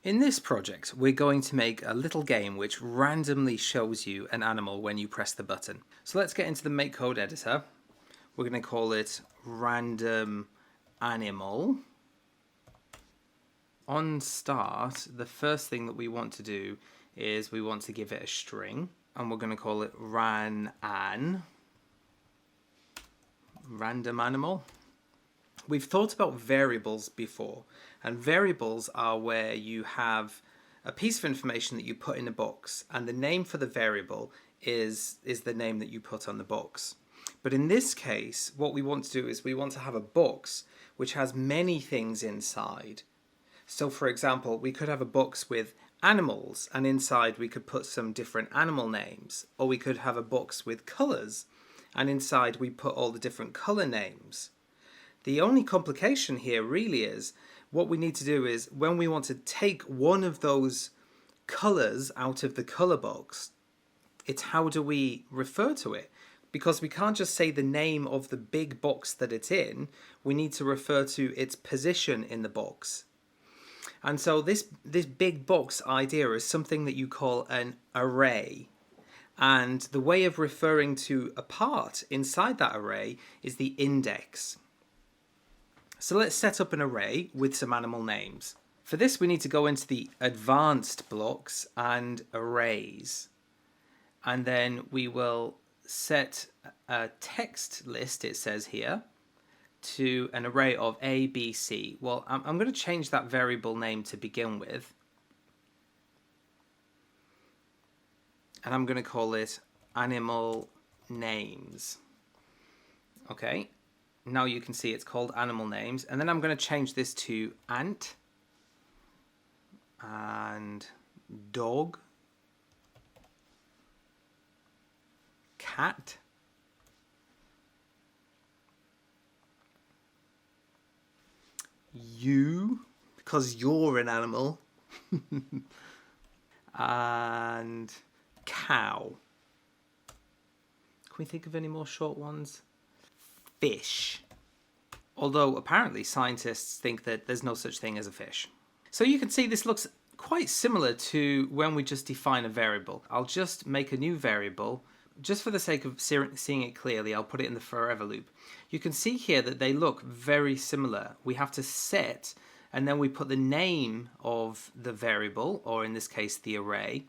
In this project, we're going to make a little game which randomly shows you an animal when you press the button. So let's get into the MakeCode editor. We're going to call it random animal. On start, the first thing that we want to do is we want to give it a string, and we're going to call it random animal. We've thought about variables before, and variables are where you have a piece of information that you put in a box, and the name for the variable is the name that you put on the box. But in this case, what we want to do is we want to have a box which has many things inside. So for example, we could have a box with animals, and inside we could put some different animal names. Or we could have a box with colors, and inside we put all the different color names. The only complication here really is what we need to do is when we want to take one of those colors out of the color box, it's how do we refer to it? Because we can't just say the name of the big box that it's in, we need to refer to its position in the box. And so this big box idea is something that you call an array. And the way of referring to a part inside that array is the index. So let's set up an array with some animal names. For this, we need to go into the advanced blocks and arrays. And then we will set a text list, it says here, to an array of A, B, C. Well, I'm going to change that variable name to begin with. And I'm going to call it animal names. Okay. Now you can see it's called animal names, and then I'm going to change this to ant and dog, cat, you, because you're an animal, and cow. Can we think of any more short ones? Fish. Although apparently scientists think that there's no such thing as a fish. So you can see this looks quite similar to when we just define a variable. I'll just make a new variable. Just for the sake of seeing it clearly, I'll put it in the forever loop. You can see here that they look very similar. We have to set, and then we put the name of the variable, or in this case the array.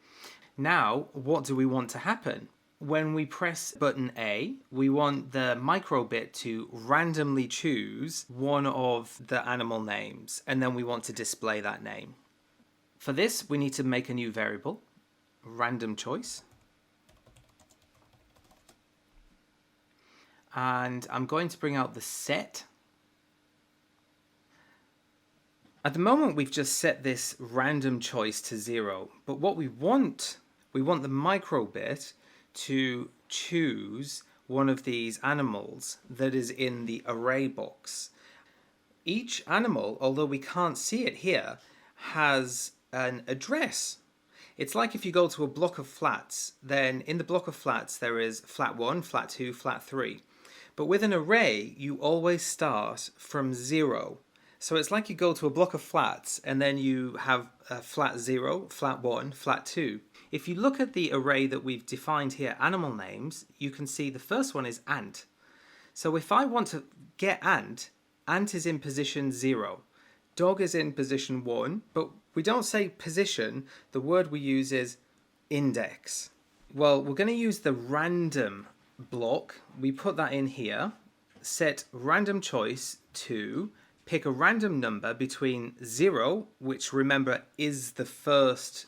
Now, what do we want to happen? When we press button A, we want the microbit to randomly choose one of the animal names, and then we want to display that name. For this, we need to make a new variable, random choice. And I'm going to bring out the set. At the moment, we've just set this random choice to 0, but what we want the microbit to choose one of these animals that is in the array box. Each animal, although we can't see it here, has an address. It's like if you go to a block of flats, then in the block of flats there is flat 1, flat 2, flat 3. But with an array, you always start from 0. So it's like you go to a block of flats and then you have flat 0, flat 1, flat 2. If you look at the array that we've defined here, animal names, you can see the first one is ant. So if I want to get ant is in position 0. Dog is in position 1, but we don't say position. The word we use is index. Well, we're going to use the random block. We put that in here. Set random choice to pick a random number between 0, which remember is the first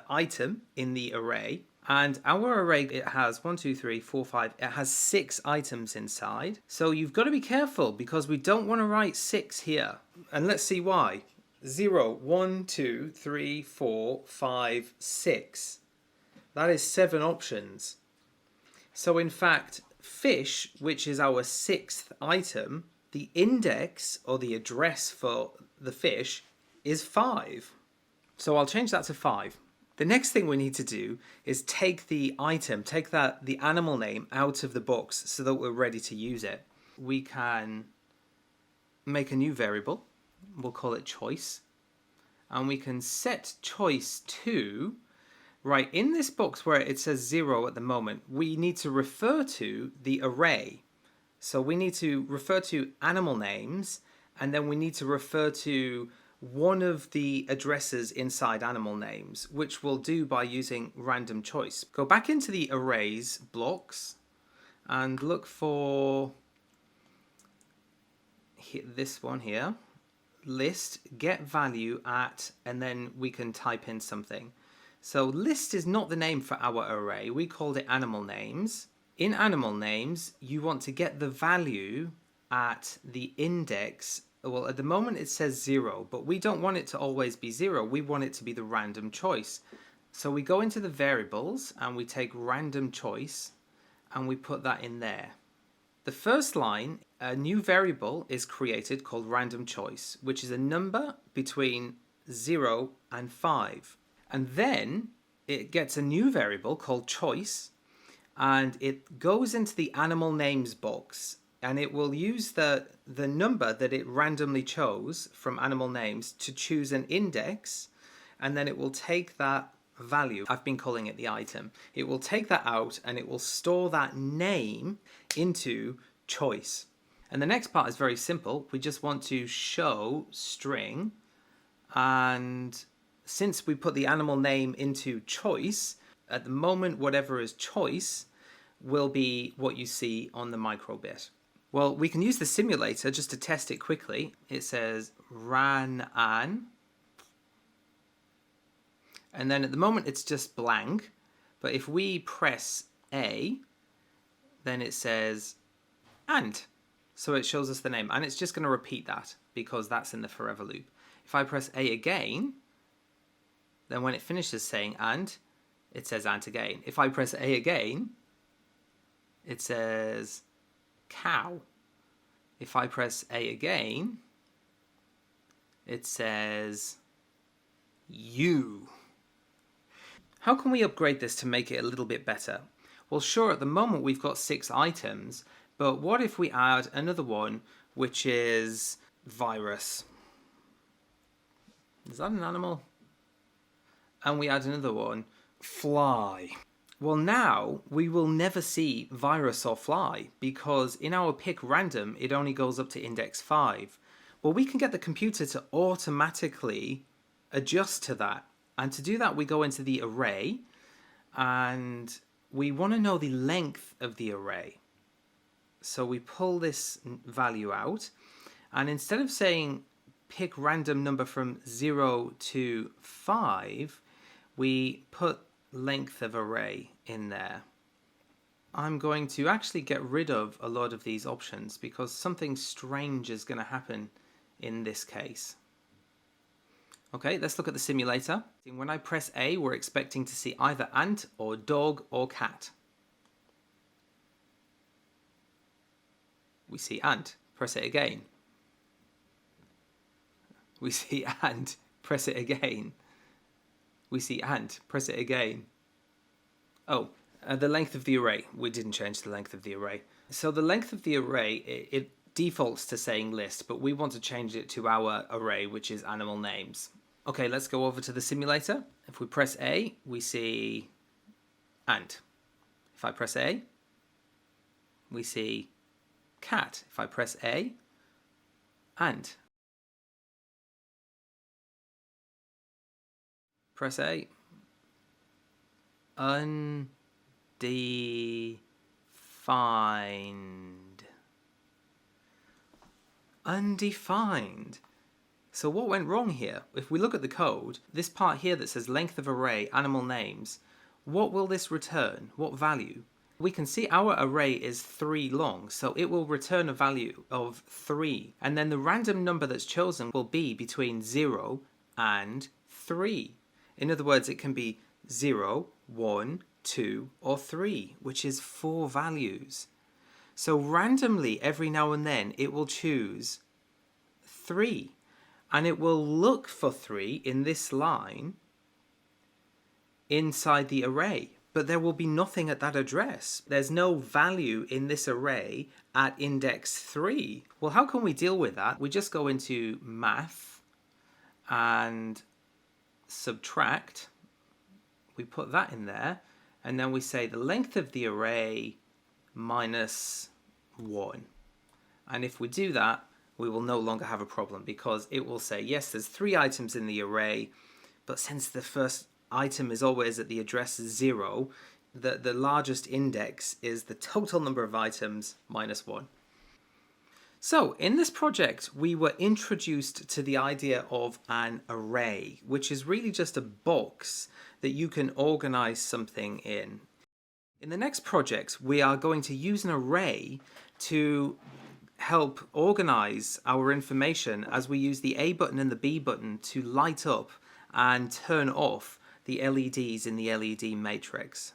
item in the array, and our array, it has 1, 2, 3, 4, 5, it has 6 items inside. So you've got to be careful because we don't want to write 6 here. And let's see why. 0, 1, 2, 3, 4, 5, 6. That is 7 options. So in fact, fish, which is our 6th item, the index or the address for the fish is 5. So I'll change that to 5. The next thing we need to do is take the item, the animal name out of the box so that we're ready to use it. We can make a new variable. We'll call it choice. and we can set choice to, right, in this box where it says 0 at the moment, we need to refer to the array. So we need to refer to animal names, and then we need to refer to one of the addresses inside animal names, which we'll do by using random choice. Go back into the arrays blocks and look for this one here, list get value at, and then we can type in something. So list is not the name for our array, we called it animal names. In animal names, you want to get the value at the index. Well, at the moment it says 0, but we don't want it to always be 0. We want it to be the random choice. So we go into the variables and we take random choice and we put that in there. The first line, a new variable is created called random choice, which is a number between 0 and 5. And then it gets a new variable called choice, and it goes into the animal names box, and it will use the number that it randomly chose from animal names to choose an index, and then it will take that value, I've been calling it the item, it will take that out and it will store that name into choice. And the next part is very simple. We just want to show string, and since we put the animal name into choice, at the moment whatever is choice will be what you see on the microbit. Well, we can use the simulator just to test it quickly. It says ran an, and then at the moment it's just blank, but if we press A, then it says and. So it shows us the name, and it's just going to repeat that because that's in the forever loop. If I press A again, then when it finishes saying and, it says and again. If I press A again, it says cow. If I press A again, it says you. How can we upgrade this to make it a little bit better? Well, sure, at the moment we've got 6 items, but what if we add another one, which is virus? Is that an animal? And we add another one, fly. Well, now we will never see virus or fly because in our pick random, it only goes up to index 5. Well, we can get the computer to automatically adjust to that. And to do that, we go into the array and we want to know the length of the array. So we pull this value out, and instead of saying pick random number from 0 to 5, we put length of array in there. I'm going to actually get rid of a lot of these options because something strange is going to happen in this case. Okay, let's look at the simulator. When I press A, we're expecting to see either ant or dog or cat. We see ant. Press it again. We see ant. Press it again. We see ant. Press it again. Oh, the length of the array. We didn't change the length of the array. So the length of the array, it defaults to saying list, but we want to change it to our array, which is animal names. Okay, let's go over to the simulator. If we press A, we see ant. If I press A, we see cat. If I press A, ant. Press A. Undefined. Undefined. So what went wrong here? If we look at the code, this part here that says length of array, animal names, what will this return? What value? We can see our array is 3 long, so it will return a value of 3. And then the random number that's chosen will be between 0 and 3. In other words, it can be 0, 1, 2, or 3, which is 4 values. So randomly, every now and then, it will choose 3. And it will look for 3 in this line inside the array. But there will be nothing at that address. There's no value in this array at index 3. Well, how can we deal with that? We just go into math and subtract, we put that in there, and then we say the length of the array minus 1. And if we do that, we will no longer have a problem, because it will say, yes, there's 3 items in the array, but since the first item is always at the address 0, the largest index is the total number of items minus 1. So in this project, we were introduced to the idea of an array, which is really just a box that you can organize something in. In the next project, we are going to use an array to help organize our information as we use the A button and the B button to light up and turn off the LEDs in the LED matrix.